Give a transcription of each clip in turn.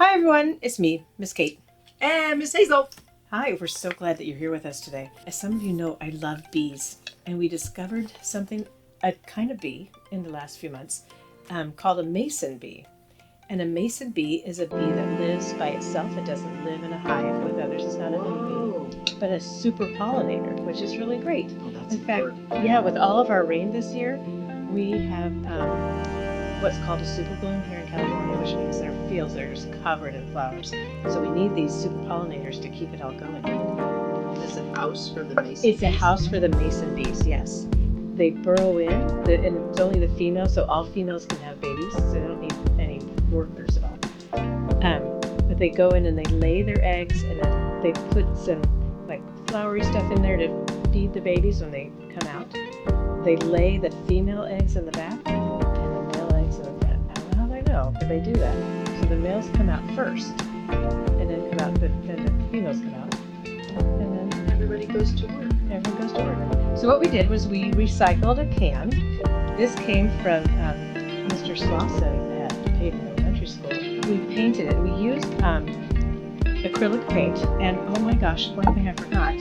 Hi everyone, it's me, Miss Kate. And Miss Hazel. Hi, we're so glad that you're here with us today. As some of you know, I love bees, and we discovered something, a kind of bee in the last few months called a mason bee. And a mason bee is a bee that lives by itself. It doesn't live in a hive with others. It's not a honeybee, but a super pollinator, which is really great. Oh, that's in fact, important. yeah, with all of our rain this year, we have what's called a super bloom here in California, which means their fields are just covered in flowers. So we need these super pollinators to keep it all going. Is it a house for the mason bees? It's a house for the mason bees, yes. They burrow in, and it's only the females, so all females can have babies, so they don't need any workers at all. But they go in and they lay their eggs, and then they put some like flowery stuff in there to feed the babies when they come out. They lay the female eggs in the back and the male eggs in the front. I don't know how they know, but they do that. So the males come out first, and then the females come out, and then Everybody goes to work. everyone goes to work. So what we did was we recycled a can. This came from Mr. Slauson at Payton Elementary School. We painted it. We used acrylic paint, and oh my gosh, one thing I forgot.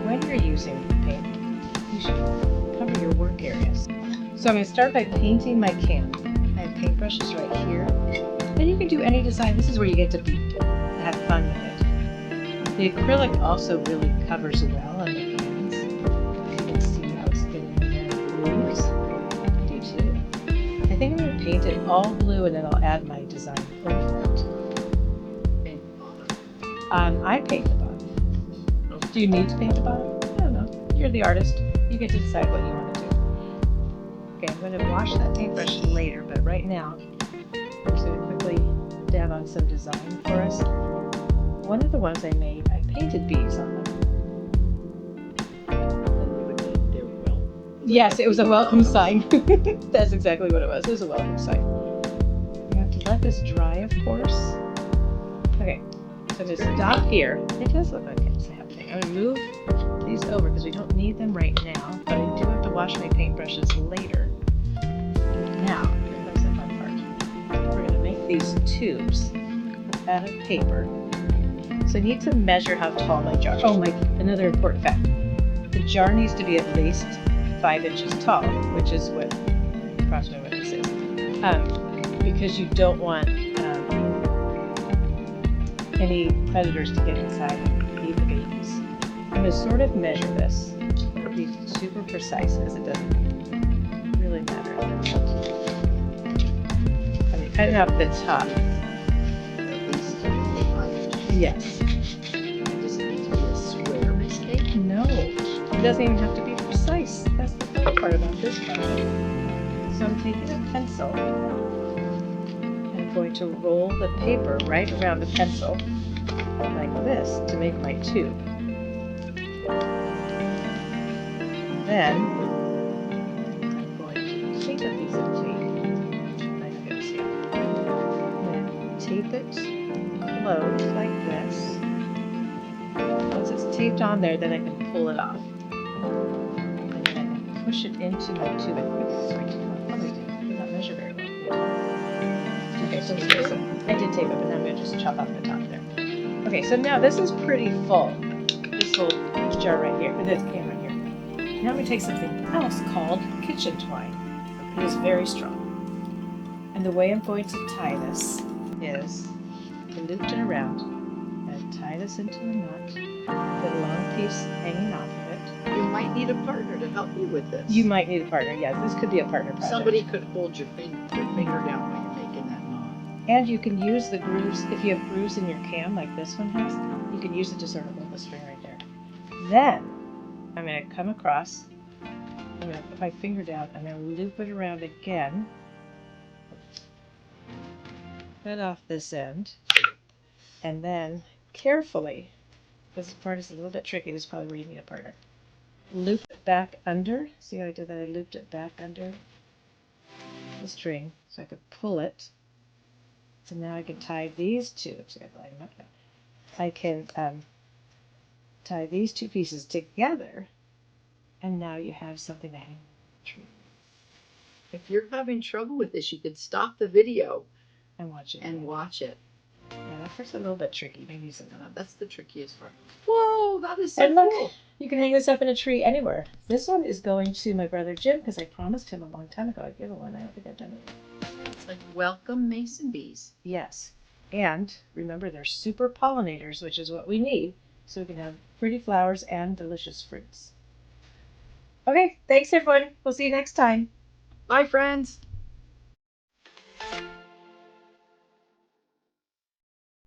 When you're using paint, you should cover your work areas. So I'm going to start by painting my can. I have paintbrushes right here. And you can do any design. This is where you get to have fun with it. The acrylic also really covers well on the cans. You can see how it's getting in there in blues. I do too. I think I'm going to paint it all blue, and then I'll add my design over it. Paint the bottom. I paint the bottom. Okay. Do you need to paint the bottom? I don't know. You're the artist. You get to decide what you want to do. Okay, I'm going to wash that paintbrush later, but right now, I'm just going to quickly dab on some design for us. One of the ones I made, I painted bees on them. Then you would need their well. Yes, it was a welcome sign. That's exactly what it was. It was a welcome sign. You have to let this dry, of course. Okay, so just stop here. It does look like it's happening. I'm going to move these over because we don't need them right now, but I do have to wash my paintbrushes later. Now, here comes the fun part. We're going to make these tubes out of paper. So I need to measure how tall my jar. Oh, another important fact. The jar needs to be at least 5 inches tall, which is what approximately what this is. Because you don't want any predators to get inside and eat the babies. I'm going to sort of measure this. It'll be super precise because it doesn't really matter. I mean, kind of off the top. At least 5 inches. Yes. Does it need to be a square, Miss Kate? No, it doesn't even have to be precise. That's the fun part about this project. So I'm taking a pencil and I'm going to roll the paper right around the pencil like this to make my tube. Then I'm going to tape a piece of tape. I'm going to see. I'm going to tape it closed like this. Once it's taped on there, then I can pull it off. And then I can push it into my tube. I did not measure very well. Okay, so I did tape it, but now I'm going to just chop off the top there. Okay, so now this is pretty full. This little jar right here, this can right here. Now I'm going to take something else called kitchen twine. It is very strong. And the way I'm going to tie this is to loop it around and tie this into a knot with a long piece hanging off of it. You might need a partner to help you with this. You might need a partner, yes. This could be a partner project. Somebody could hold your finger down while you're making that knot. And you can use the grooves, if you have grooves in your can like this one has, you can use it to sort of hold the string right there. Then, I'm going to come across, I'm going to put my finger down, I'm going to loop it around again, cut off this end, and then carefully, this part is a little bit tricky, this is probably where you need a partner, loop it back under. See how I did that? I looped it back under the string so I could pull it. So now I can tie these two. So I line them up now. I can tie these two pieces together, and now you have something to hang on the tree. If you're having trouble with this, you could stop the video And watch it. and watch it. Yeah, that part's a little bit tricky. Maybe some. That's the trickiest part. Whoa, that is so And look, cool. you can hang this up in a tree anywhere. This one is going to my brother Jim because I promised him a long time ago I'd give him one. I don't think I've done it. It's like welcome mason bees. Yes. And remember, they're super pollinators, which is what we need, so we can have pretty flowers and delicious fruits. Okay, thanks everyone. We'll see you next time. Bye, friends.